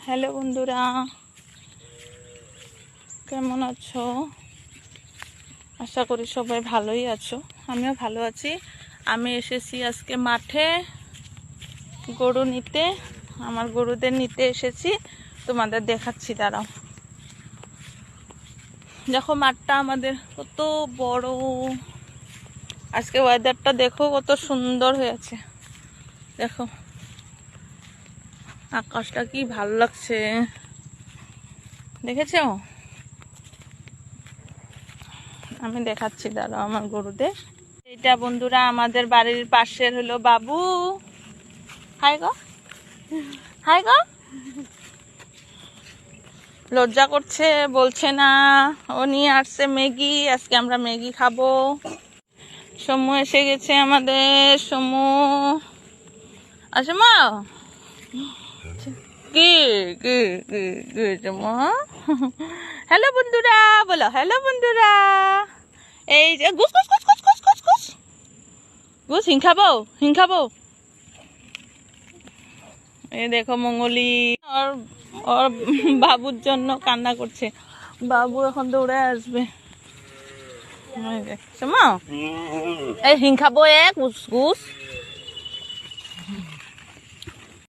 Hello বন্ধুরা, কেমন আছো? আশা করি সবাই ভালোই আছো। আমিও ভালো আছি। আমি এসেছি আজকে মাঠে গরু নিতে। আমার গরুদের নিতে এসেছি, তোমাদের দেখাচ্ছি, দাঁড়াও। দেখো মাঠটা আমাদের কত বড়। আজকে ওয়েদারটা দেখো কত সুন্দর হয়েছে। দেখো আকাশটা কি ভালো লাগছে, দেখেছো? আমি দেখাচ্ছি, দাঁড়াও আমার গরুদের। এটা বন্ধুরা আমাদের বাড়ির পাশের হলো বাবু। হাই গো, হাই গো। লজ্জা করছে, বলছে না। ও নিয়ে আসছে ম্যাগি, আজকে আমরা ম্যাগি খাবো। সমু এসে গেছে আমাদের, সমু। আসে মা, কি কি কি কি মা। হ্যালো বন্ধুরা, বলো হ্যালো বন্ধুরা। এই যে ঘুস ঘুস ঘুস ঘুস ঘুস ঘুস ঘুস ঘুস, হিং খাবো, হিং খাবো। এই দেখো মঙ্গলি ওর ওর বাবুর জন্য কান্না করছে। বাবু এখন দৌড়ে আসবে। দেখছো মা, এই হিং খাবো, এক ঘুস ঘুস।